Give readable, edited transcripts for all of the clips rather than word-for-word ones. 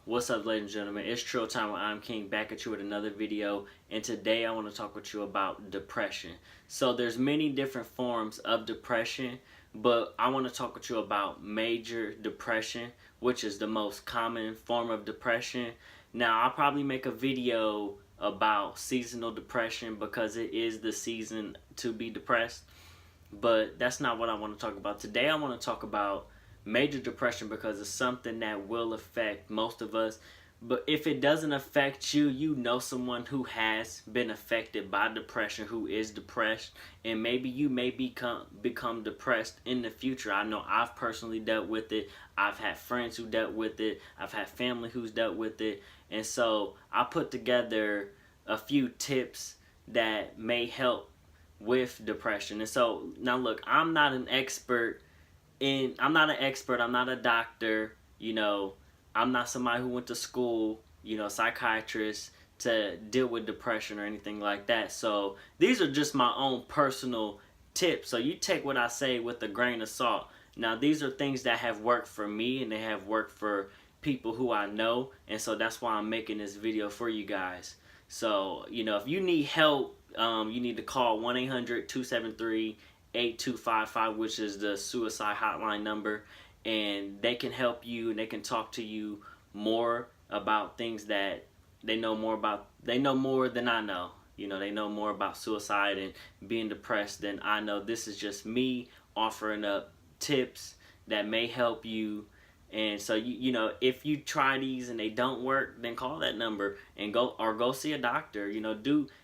What's up, ladies and gentlemen? It's Trill Time where I'm King, back at you with another video, and today I want to talk with you about depression. So there's many different forms of depression, but I want to talk with you about major depression, which is the most common form of depression. Now, I'll probably make a video about seasonal depression because it is the season to be depressed, but that's not what I want to talk about. Today I want to talk about major depression because it's something that will affect most of us. But if it doesn't affect you, you know someone who has been affected by depression, who is depressed, and maybe you may become depressed in the future. I know I've personally dealt with it. I've had friends who dealt with it. I've had family who's dealt with it. And so I put together a few tips that may help with depression. And so now look, I'm not an expert, I'm not a doctor, I'm not somebody who went to school, psychiatrist, to deal with depression or anything like that. So these are just my own personal tips. So you take what I say with a grain of salt. Now these are things that have worked for me and they have worked for people who I know. And so that's why I'm making this video for you guys. So, if you need help, you need to call 1-800-273-8255, which is the suicide hotline number, and they can help you and they can talk to you more about things that they know more about. They know more than I know. They know more about suicide and being depressed than I know. This is just me offering up tips that may help you. And so if you try these and they don't work, then call that number and go see a doctor.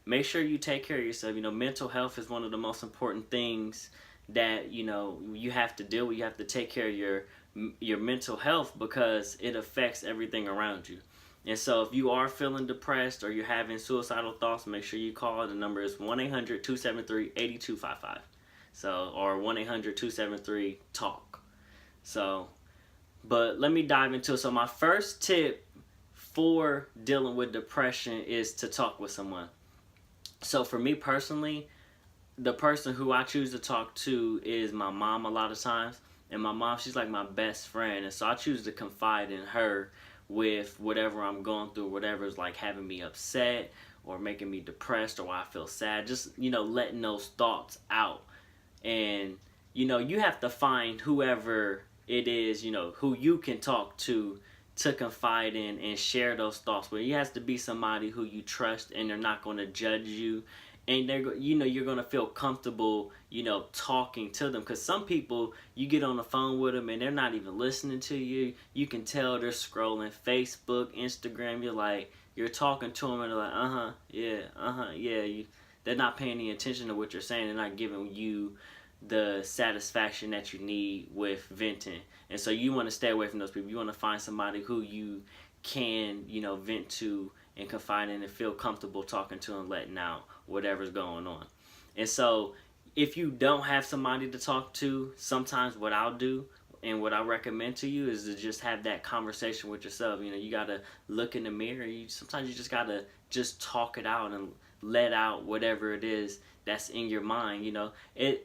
Make sure you take care of yourself. Mental health is one of the most important things that you have to deal with. You have to take care of your mental health because it affects everything around you. And so if you are feeling depressed or you're having suicidal thoughts, make sure you call. The number is 1-800-273-8255. Or 1-800-273-TALK. But let me dive into it. So my first tip for dealing with depression is to talk with someone. So for me personally, the person who I choose to talk to is my mom a lot of times. And my mom, she's like my best friend. And so I choose to confide in her with whatever I'm going through, whatever is like having me upset or making me depressed or why I feel sad. Just, letting those thoughts out. And, you have to find whoever it is, who you can talk to confide in and share those thoughts with. It has to be somebody who you trust and they're not going to judge you, and you're going to feel comfortable talking to them. Because some people, you get on the phone with them and they're not even listening to you. You can tell they're scrolling Facebook, Instagram. You're talking to them and they're like, yeah. They're not paying any attention to what you're saying. They're not giving you the satisfaction that you need with venting. And so you want to stay away from those people. You want to find somebody who you can, vent to and confide in and feel comfortable talking to and letting out whatever's going on. And so if you don't have somebody to talk to, sometimes what I'll do and what I recommend to you is to just have that conversation with yourself. You got to look in the mirror. Sometimes you just got to just talk it out and let out whatever it is that's in your mind.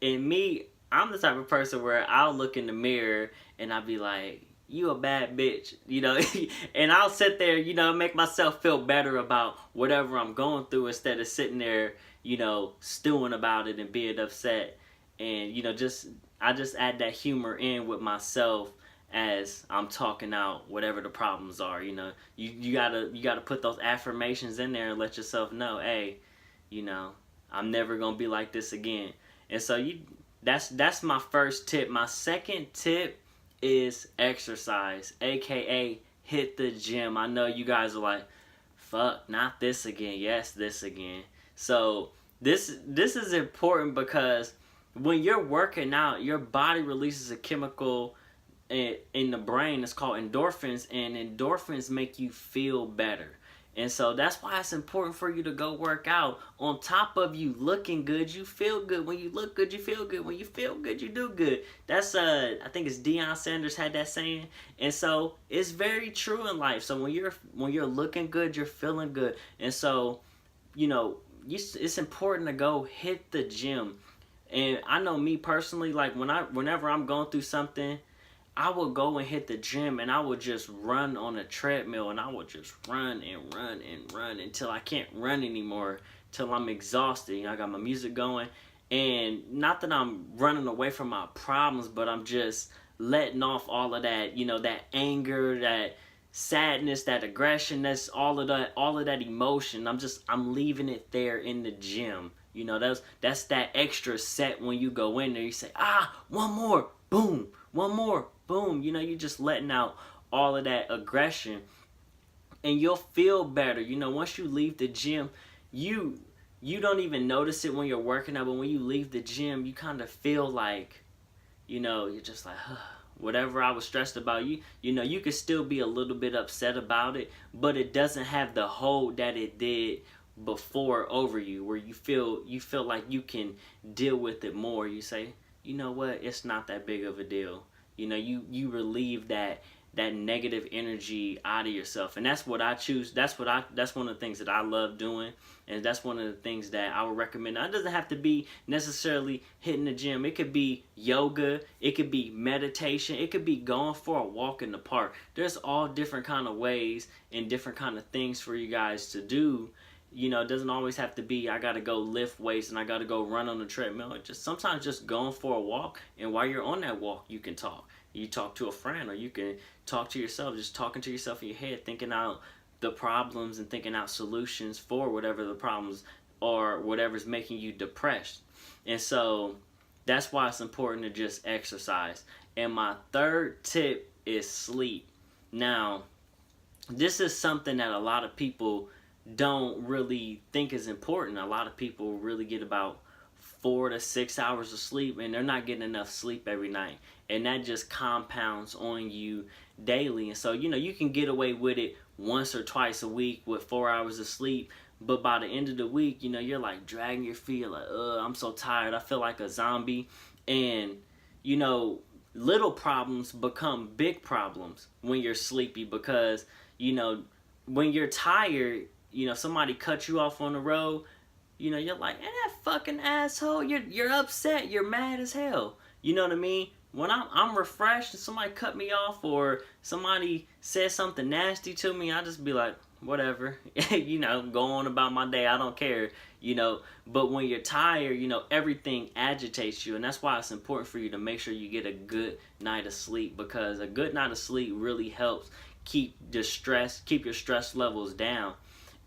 In me, I'm the type of person where I'll look in the mirror and I'll be like, you a bad bitch, and I'll sit there, make myself feel better about whatever I'm going through instead of sitting there, stewing about it and being upset. And, I just add that humor in with myself as I'm talking out whatever the problems are. You gotta put those affirmations in there and let yourself know, hey, I'm never gonna be like this again. And so that's my first tip. My second tip is exercise, aka hit the gym. I know you guys are like, fuck, not this again. Yes, this again. So this is important because when you're working out, your body releases a chemical in the brain. It's called endorphins, and endorphins make you feel better. And so that's why it's important for you to go work out. On top of you looking good, you feel good. When you look good, you feel good. When you feel good, you do good. That's I think it's Deion Sanders had that saying. And so it's very true in life. So when you're looking good, you're feeling good. And so, it's important to go hit the gym. And I know me personally, like whenever I'm going through something, I would go and hit the gym and I would just run on a treadmill, and I would just run and run and run until I can't run anymore, till I'm exhausted. I got my music going, and not that I'm running away from my problems, but I'm just letting off all of that, that anger, that sadness, that aggression, that's all of that emotion. I'm leaving it there in the gym. That's that extra set when you go in there. You say, one more, boom, one more, boom. You're just letting out all of that aggression, and you'll feel better. Once you leave the gym, you don't even notice it when you're working out, but when you leave the gym, you kind of feel like, you're just like, whatever I was stressed about, you could still be a little bit upset about it, but it doesn't have the hold that it did before over you, where you feel like you can deal with it more. You say, you know what, it's not that big of a deal. You relieve that negative energy out of yourself, and that's what I choose. That's one of the things that I love doing, and that's one of the things that I would recommend. Now, it doesn't have to be necessarily hitting the gym. It could be yoga, it could be meditation, it could be going for a walk in the park. There's all different kind of ways and different kind of things for you guys to do. It doesn't always have to be, I gotta go lift weights and I gotta go run on the treadmill. Sometimes just going for a walk, and while you're on that walk, you can talk. You talk to a friend, or you can talk to yourself, just talking to yourself in your head, thinking out the problems and thinking out solutions for whatever the problems or whatever's making you depressed. And so that's why it's important to just exercise. And my third tip is sleep. Now, this is something that a lot of people don't really think is important. A lot of people really get about 4 to 6 hours of sleep, and they're not getting enough sleep every night, and that just compounds on you daily. And so you can get away with it once or twice a week with 4 hours of sleep, but by the end of the week, you're like dragging your feet, like, I'm so tired, I feel like a zombie. And little problems become big problems when you're sleepy, because when you're tired, somebody cuts you off on the road, you're like, that fucking asshole, you're upset, you're mad as hell. You know what I mean? When I'm refreshed and somebody cut me off, or somebody says something nasty to me, I just be like, whatever, go on about my day, I don't care, But when you're tired, everything agitates you, and that's why it's important for you to make sure you get a good night of sleep, because a good night of sleep really helps keep your stress levels down.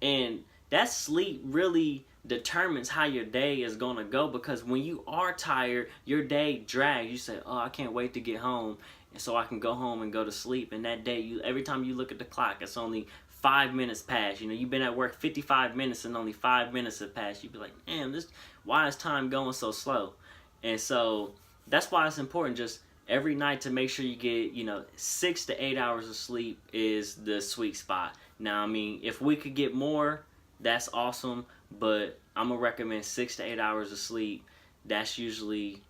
And that sleep really determines how your day is going to go, because when you are tired, your day drags. You say, I can't wait to get home, and so I can go home and go to sleep. And that day, every time you look at the clock, it's only 5 minutes past. You've been at work 55 minutes and only 5 minutes have passed. You'd be like, damn, why is time going so slow? And so that's why it's important just every night to make sure you get 6 to 8 hours of sleep is the sweet spot. Now, I mean, if we could get more, that's awesome, but I'm gonna recommend 6 to 8 hours of sleep. That usually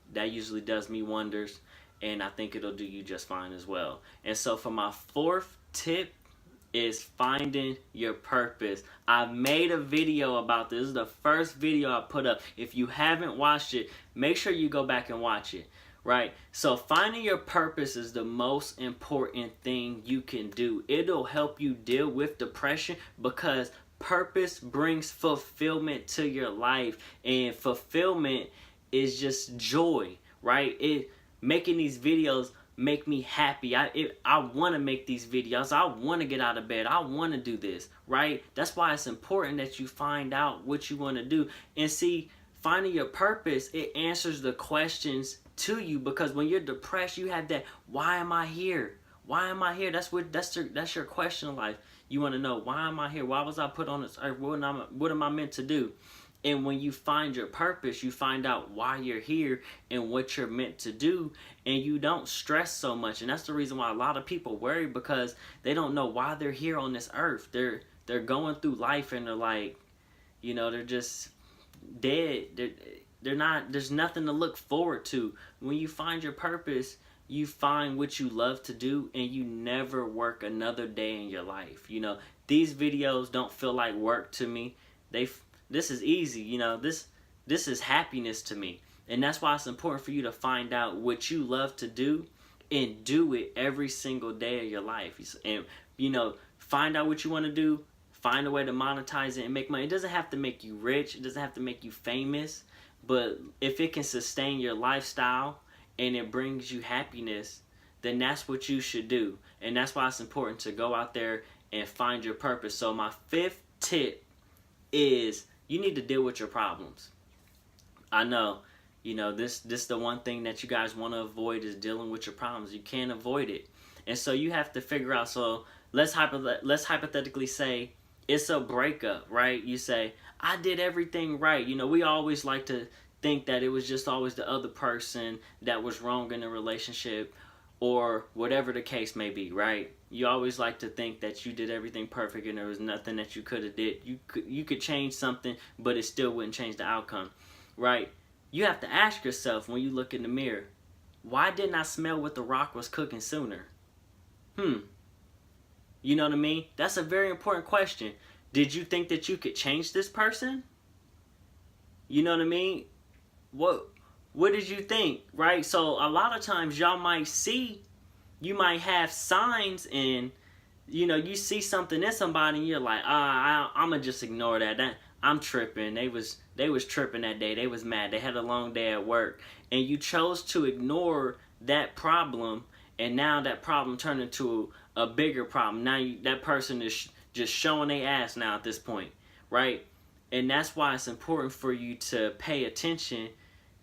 does me wonders, and I think it'll do you just fine as well. And so for my fourth tip is finding your purpose. I made a video about this. This is the first video I put up. If you haven't watched it, make sure you go back and watch it. Right? So finding your purpose is the most important thing you can do. It'll help you deal with depression, because purpose brings fulfillment to your life, and fulfillment is just joy, right? Making these videos make me happy. I want to make these videos. I want to get out of bed. I want to do this, right? That's why it's important that you find out what you want to do. And see, finding your purpose, it answers the questions to you, because when you're depressed, you have that, why am I here? Why am I here? That's your question in life. You want to know, why am I here? Why was I put on this earth? What am I meant to do? And when you find your purpose, you find out why you're here and what you're meant to do, and you don't stress so much. And that's the reason why a lot of people worry, because they don't know why they're here on this earth. They're going through life, and they're like, they're just dead. They're not, there's nothing to look forward to. When you find your purpose, you find what you love to do, and you never work another day in your life. These videos don't feel like work to me. This is easy. This is happiness to me. And that's why it's important for you to find out what you love to do and do it every single day of your life. And, find out what you want to do, find a way to monetize it and make money. It doesn't have to make you rich, it doesn't have to make you famous, but if it can sustain your lifestyle and it brings you happiness, then that's what you should do. And that's why it's important to go out there and find your purpose. So my 5th tip is you need to deal with your problems. I know, this the one thing that you guys want to avoid is dealing with your problems. You can't avoid it. And so you have to figure out, so let's hypothetically say it's a breakup, right? You say, I did everything right. We always like to think that it was just always the other person that was wrong in the relationship, or whatever the case may be, right? You always like to think that you did everything perfect and there was nothing that you could have did. You could change something, but it still wouldn't change the outcome, right? You have to ask yourself when you look in the mirror, why didn't I smell what the rock was cooking sooner? You know what I mean? That's a very important question. Did you think that you could change this person? You know what I mean? What did you think, right? So a lot of times you might have signs, and you see something in somebody and you're like, I'ma just ignore that. I'm tripping. They was tripping that day. They was mad. They had a long day at work. And you chose to ignore that problem, and now that problem turned into a bigger problem. Now that person is just showing their ass now at this point, right? And that's why it's important for you to pay attention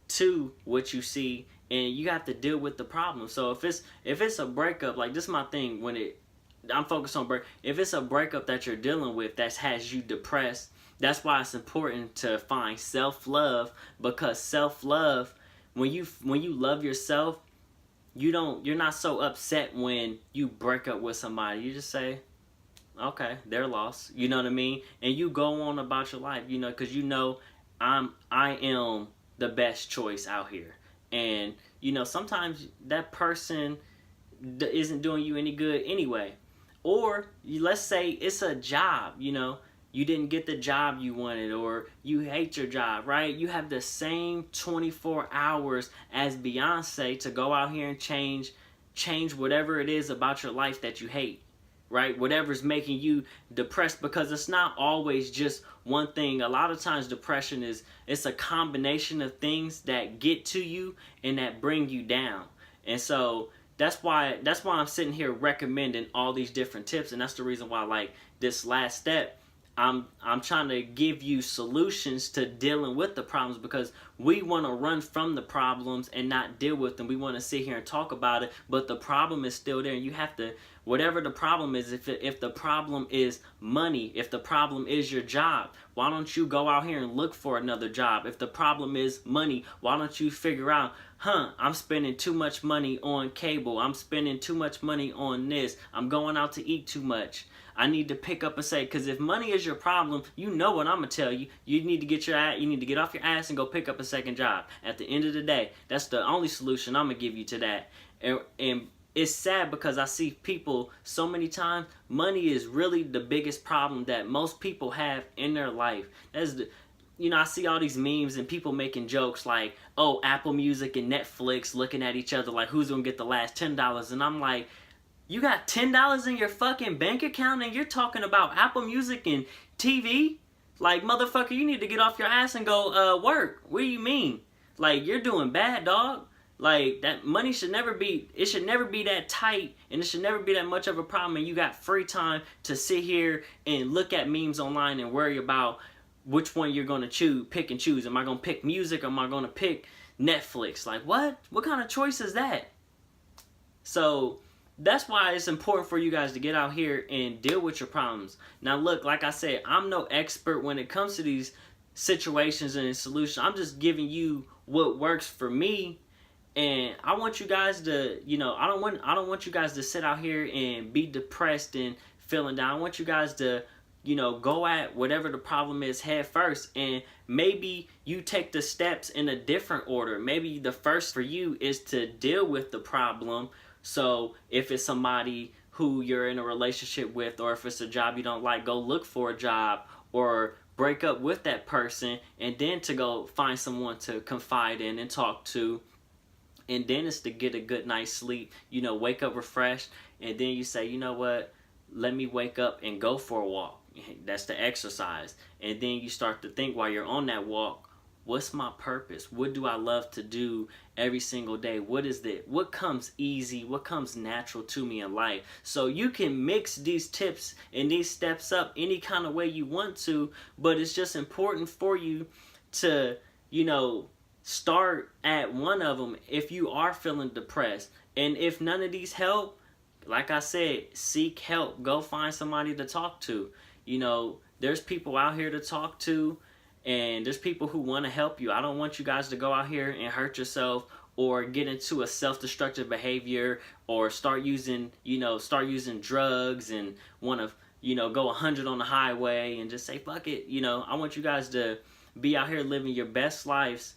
to what you see, and you have to deal with the problem. So if it's a breakup, like this is my thing I'm focused on break. If it's a breakup that you're dealing with that has you depressed, that's why it's important to find self-love, because self-love, when you love yourself, you're not so upset when you break up with somebody. You just say, okay, they're lost. You know what I mean? And you go on about your life, because I am the best choice out here. And sometimes that person isn't doing you any good anyway. Or let's say it's a job, you didn't get the job you wanted, or you hate your job, right? You have the same 24 hours as Beyonce to go out here and change whatever it is about your life that you hate, right? Whatever's making you depressed, because it's not always just one thing. A lot of times depression it's a combination of things that get to you and that bring you down. And so that's why I'm sitting here recommending all these different tips, and that's the reason why, like, this last step, I'm trying to give you solutions to dealing with the problems, because we want to run from the problems and not deal with them. We want to sit here and talk about it, but the problem is still there. And you have to, whatever the problem is, if the problem is money, if the problem is your job, why don't you go out here and look for another job? If the problem is money, why don't you figure out, I'm spending too much money on cable, I'm spending too much money on this, I'm going out to eat too much. I need to pick up and say, because if money is your problem, you know what I'm gonna tell you. You need to get off your ass and go pick up a second job. At the end of the day, that's the only solution I'm gonna give you to that. And it's sad, because I see people so many times, money is really the biggest problem that most people have in their life. I see all these memes and people making jokes like, oh, Apple Music and Netflix looking at each other like, who's gonna get the last $10? And I'm like, you got $10 in your fucking bank account and you're talking about Apple Music and TV? Like, motherfucker, you need to get off your ass and go work. What do you mean? Like, you're doing bad, dog. Like, that money should never be that tight, and it should never be that much of a problem, and you got free time to sit here and look at memes online and worry about which one you're going to pick and choose. Am I going to pick music, or am I going to pick Netflix? Like, what? What kind of choice is that? So that's why it's important for you guys to get out here and deal with your problems. Now, look, like I said, I'm no expert when it comes to these situations and solutions. I'm just giving you what works for me. And I want you guys to, I don't want you guys to sit out here and be depressed and feeling down. I want you guys to, go at whatever the problem is head first. And maybe you take the steps in a different order. Maybe the first for you is to deal with the problem. So if it's somebody who you're in a relationship with, or if it's a job you don't like, go look for a job or break up with that person, and then to go find someone to confide in and talk to. And then it's to get a good night's sleep, you know, wake up refreshed, and then you say, you know what, let me wake up and go for a walk. That's the exercise. And then you start to think while you're on that walk, what's my purpose? What do I love to do every single day? What comes easy? What comes natural to me in life? So you can mix these tips and these steps up any kind of way you want to, but it's just important for you to, you know, start at one of them if you are feeling depressed. And if none of these help, like I said, seek help. Go find somebody to talk to. You know, there's people out here to talk to, and there's people who want to help you. I don't want you guys to go out here and hurt yourself or get into a self-destructive behavior or start using drugs and want to, go 100 on the highway and just say, fuck it. I want you guys to be out here living your best lives.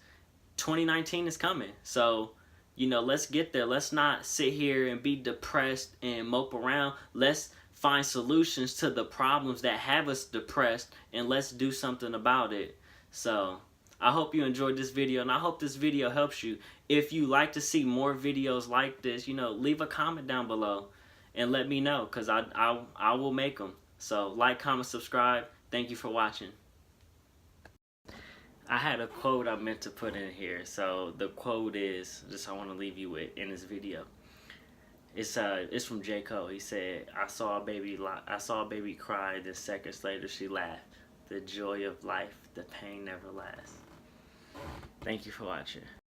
2019 is coming. So, let's get there. Let's not sit here and be depressed and mope around. Let's find solutions to the problems that have us depressed, and let's do something about it. So I hope you enjoyed this video, and I hope this video helps you. If you like to see more videos like this, leave a comment down below and let me know, because I will make them. So like, comment, subscribe. Thank you for watching. I had a quote I meant to put in here. So the quote is, just I want to leave you with in this video. It's from J. Cole. He said, I saw a baby cry, then seconds later she laughed. The joy of life, the pain never lasts. Thank you for watching.